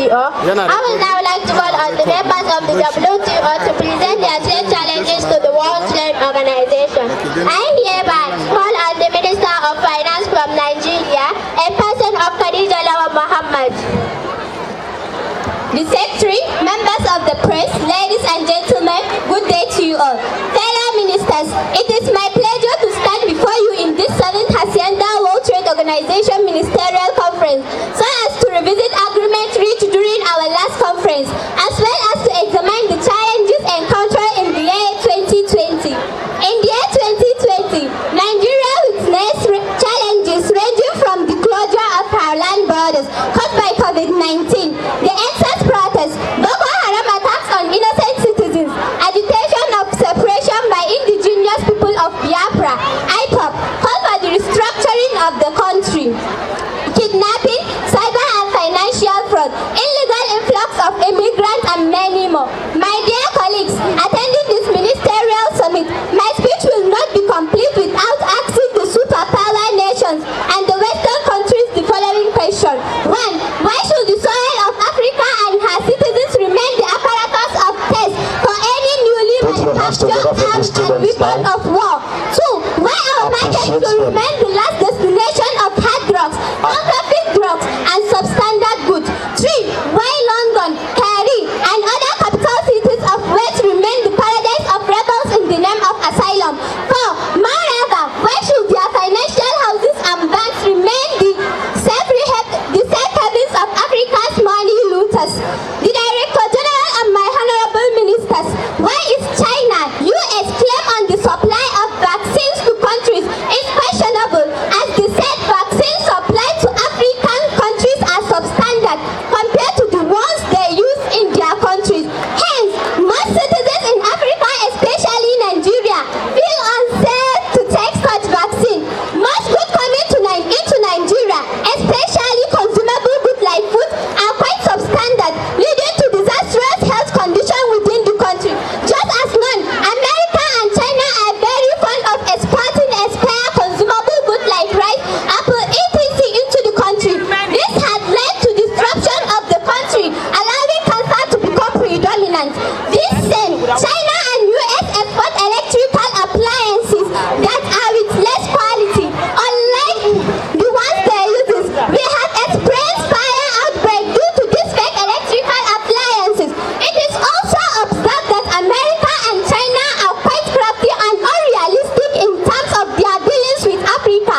WTO, I would now like to call on the members of the WTO to present their trade challenges to the World Trade Organization. I hereby call on the Minister of Finance from Nigeria, a person of Khadija Lawan Muhammad. The Secretary, members of the press, ladies and gentlemen, good day to you all. Fellow ministers, it is my pleasure to stand before you in this 7th Hasiyanda World Trade Organization Ministerial Conference so as to revisit agreements reached during our last conference, as well as to examine the challenges encountered in the year 2020. In the year 2020, Nigeria witnessed challenges ranging from the closure of our land borders caused by COVID-19, the endsars protests, Boko Haram attacks on innocent citizens, agitation of separation by indigenous people of Biafra, IPOP, call for the restructuring of the country, kidnapping, cyber and financial fraud, illegal influx of immigrants and many more. My dear colleagues, attending this ministerial summit, my speech will not be complete without asking the superpower nations and the Western countries the following question. 1. Why should the soil of Africa and her citizens remain the apparatus of test for any newly manufactured arms and weapons of war? 2. Why our markets should remain the last destination of hard drugs, counterfeit drugs, and substandard goods? 3. Why London, Paris, and other capital cities of West remain the paradise of rebels in the name of asylum? 4. Moreover, why should their financial houses and banks remain the safe havens of Africa's money looters? The Director General and my honorable ministers, why is China, US claim on the supply of vaccines to countries is questionable, as the said vaccines supplied to African countries are substandard compared to the ones they use in their countries? Hence, most citizens in Africa, especially Nigeria, feel unsafe to take such vaccine. Most goods coming into Nigeria, especially consumable goods like food, are quite substandard, leading to disastrous health conditions within the country. Just as known, America and China are very fond of exporting expired consumable goods like rice, apple, etc. into the country. This has led to disruption of the country, allowing cancer to become predominant. This same, China and US export electrical appliances that are with less quality, unlike the ones they use. We have experienced fire outbreak due to these fake electrical appliances. It is also observed that America and China are quite crafty and unrealistic in terms of their dealings with Africa,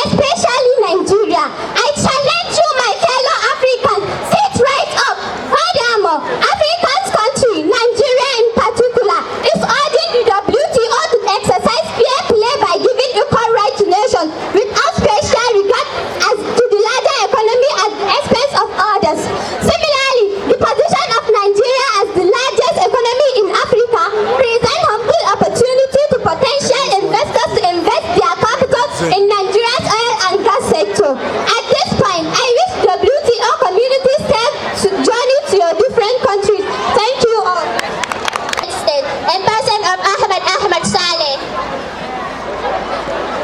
especially Nigeria. I challenge you, my fellow Africans, sit right up. Furthermore, Africa's country, Nigeria in particular, is urging the WTO to exercise fair play by giving equal rights to nations without special regard as to the larger economy at the expense of others. Similarly, the position of Nigeria as the largest economy in Africa presents humble opportunity to potential investors to invest their capital in Nigeria's oil and gas sector. At this point, I wish WTO community safe journey to your different countries. Thank you all. In person of Ahmed Saleh.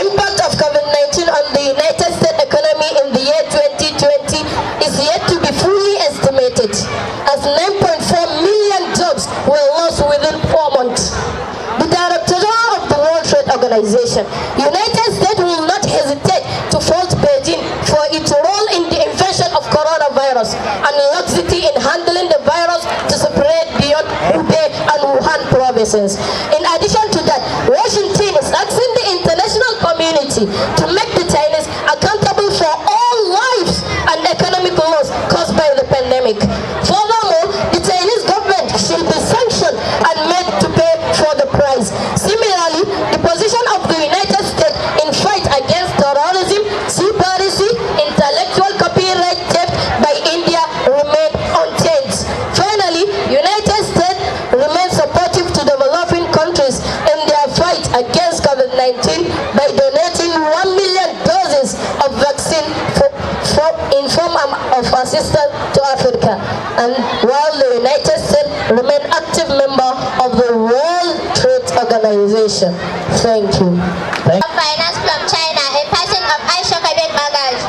Impact of COVID-19 on the United States economy in the year 2020 is yet to be fully estimated, as 9.4 million jobs were lost within 4 months. The Director General of the World Trade Organization, United States will not hesitate to fault Beijing for its role in the invasion of coronavirus and laxity in handling the virus to spread beyond Hubei and Wuhan provinces. In addition to that, Washington is asking the international community to make the Chinese accountable for all lives and economic loss caused by the pandemic. Furthermore, the Chinese government should be sanctioned and made to pay for the price. Similarly, the position of the United States in fight against terrorism, sea piracy, intellectual copyright theft by India remain unchanged. Finally, United States remains supportive to developing countries in their fight against COVID-19 by donating 1 million doses of vaccine in form of assistance to Africa, and while the United States remain active member of the World Trade Organization. Thank you. Finance from China, a person of Aisha Kabir Bagaj.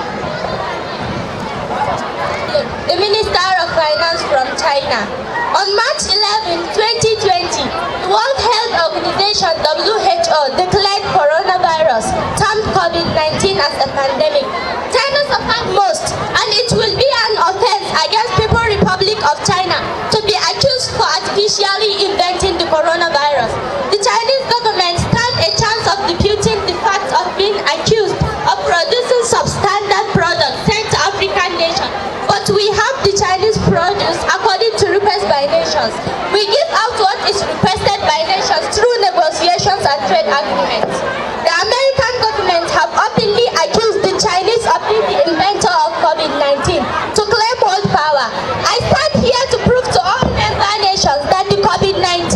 the Minister of Finance from China. On March 11, 2020, the World Health Organization (WHO) declared coronavirus, termed COVID-19, as a pandemic. China suffered most, and it will be an offense against People's Republic of China to be accused for artificially inventing the coronavirus. The Chinese government stands a chance of disputing the fact of being accused of producing substandard products sent to African nations. But we have the Chinese produce according to request by nations. We give out what is requested by nations through negotiations and trade agreements. The American government have openly accused the Chinese of being the inventor of COVID-19 to claim world power. I stand here to prove to all member nations that the COVID-19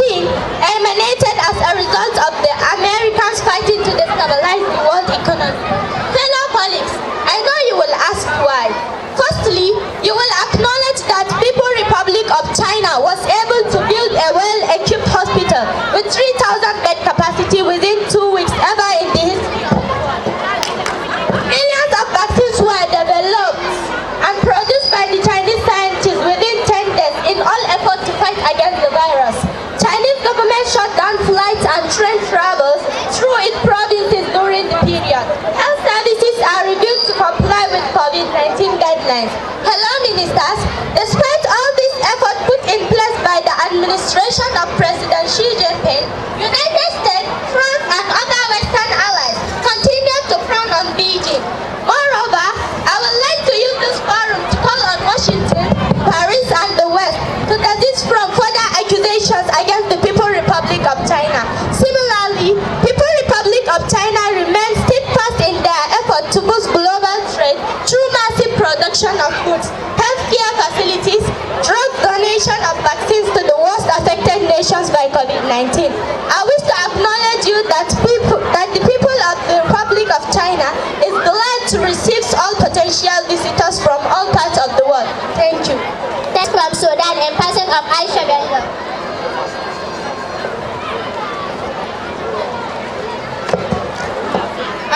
emanated as a result of the Americans fighting to destabilize the world economy. Fellow colleagues, I know you will ask why. Firstly, you will acknowledge that People's Republic of China was able to build a well-equipped hospital with 3,000 bed capacity within 2 weeks ever in the history of the world. Millions of vaccines were developed and produced by the Chinese scientists within 10 days in all efforts to fight against the virus. Chinese government shut down flights and train travels through its provinces during the period. Health services are reviewed to comply with COVID-19 guidelines. Hello, ministers. Despite all this effort put in place by the administration of President Xi Jinping, United States, France, and other Western allies continue to frown on Beijing. Moreover, I would like to use this forum to call on Washington, Paris, and the West to desist from further accusations against the People's Republic of China. Similarly, People's Republic of China remains steadfast in their effort to boost global trade through massive production of goods, healthcare facilities, drug donation of vaccines to the worst affected nations by COVID-19. I wish to acknowledge you that the people of the Republic of China is glad to receive all potential visitors from all parts of the world. Thank you. Next from Sudan, in person of Hasiyanda.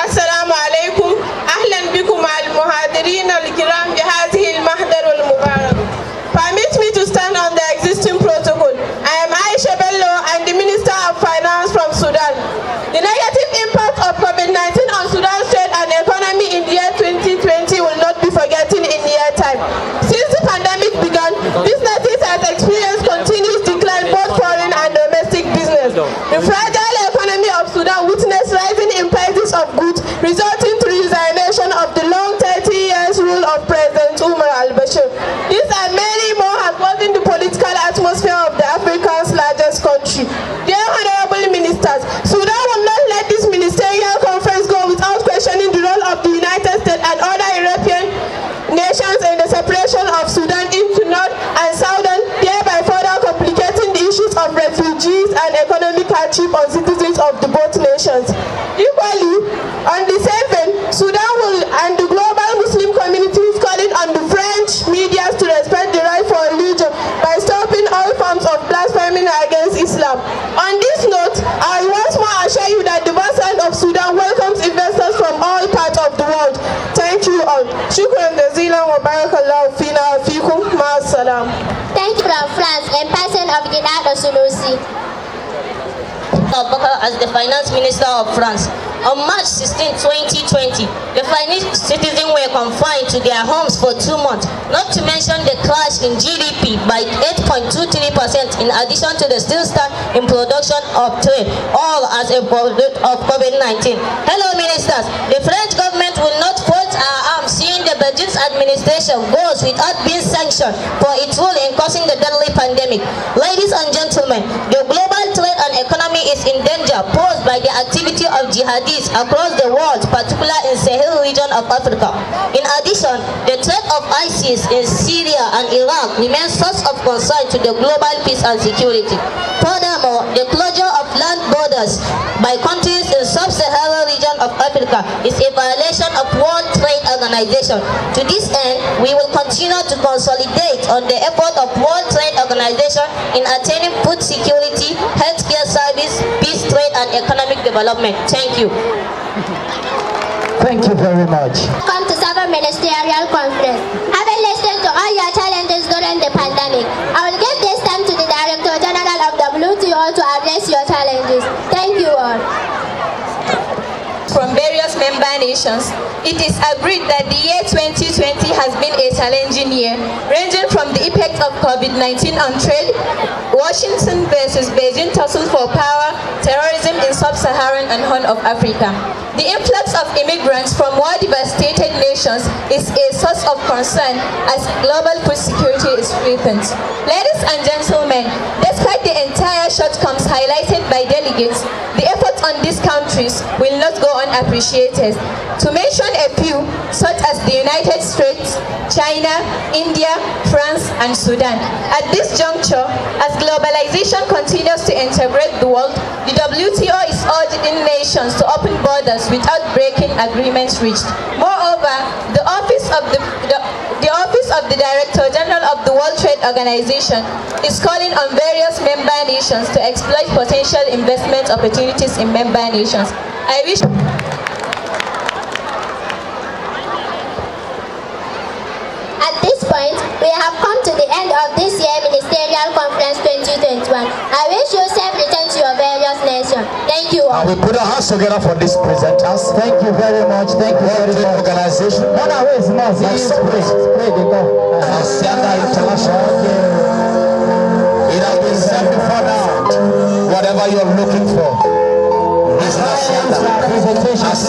السلام عليكم أهلا بكم المحاضرين الكرام بهذه المحضر المبارك. Permit me to stand on the existing protocol. I am Aisha Bello and the Minister of Finance from Sudan. The negative impact of COVID-19 on Sudan's trade and economy in the year 2020 will not be forgotten in near time. Since the pandemic began, businesses have experienced continuous decline, both foreign and domestic business. The fragile economy of Sudan witnessed rising in prices of goods, resulting to resignation of the long 30 years rule of President Umar al-Bashir. This and many more have worsened the political atmosphere of the Africa's largest country. Dear honorable ministers, Sudan will not let this ministerial conference go without questioning the role of the United States and other European nations in the separation of Sudan into North and Southern, thereby further complicating the issues of refugees and economic hardship on citizens of the both nations. Equally, on the same vein, Sudan will and the global Muslim community is calling on the French media to respect the right for religion by stopping all forms of blasphemy against Islam. On this note, I once more assure you that the President of Sudan welcomes investors from all parts of the world. Thank you all. Shukran jazilan wa barakallahu fina wa fikum. Ma'as-salam. Thank you from France, in person of Ginado Sunusi. As the Finance Minister of France. On March 16, 2020, the Finnish citizens were confined to their homes for 2 months, not to mention the crash in GDP by 8.23% in addition to the still stand in production of trade, all as a product of COVID-19. Hello ministers, the French government will not fold our arms seeing the Belgian administration goes without being sanctioned for its role in causing the deadly pandemic. Ladies and gentlemen, the global trade and economy is in danger posed by the activity of jihadis across the world, particularly in Sahel region of Africa. In addition, the threat of ISIS in Syria and Iraq remains source of concern to the global peace and security. Furthermore, the closure of land borders by countries in sub-Saharan region of Africa is a violation of World Trade Organization. To this end, we will continue to consolidate on the effort of World Trade Organization in attaining food security, healthcare service, peace, trade, and economic development. Thank you. Thank you very much. Come to several ministerial conference. Having listened to nations, it is agreed that the year 2020 has been a challenging year, ranging from the effect of COVID-19 on trade, Washington versus Beijing tussle for power, terrorism in sub-Saharan and Horn of Africa. The influx of immigrants from war-devastated nations is a source of concern as global food security is threatened. Ladies and gentlemen, despite the entire shortcomings highlighted by delegates, the efforts on these countries will not go unappreciated. To mention a few, such as the United States, China, India, France, and Sudan. At this juncture, as globalization continues to integrate the world, the WTO is urging nations to open borders without breaking agreements reached. Moreover, the Office of the Director General of the World Trade Organization is calling on various member nations to exploit potential investment opportunities in member nations. I wish. At this point, we have come to the end of this year's Ministerial Conference 2021. I wish you safe return to your various nations. Thank you all. We put our hands together for these presenters. Thank you very much. Thank you very much. Organization. Hasiyanda International. It has been said before now. Whatever you're looking for is Hasiyanda.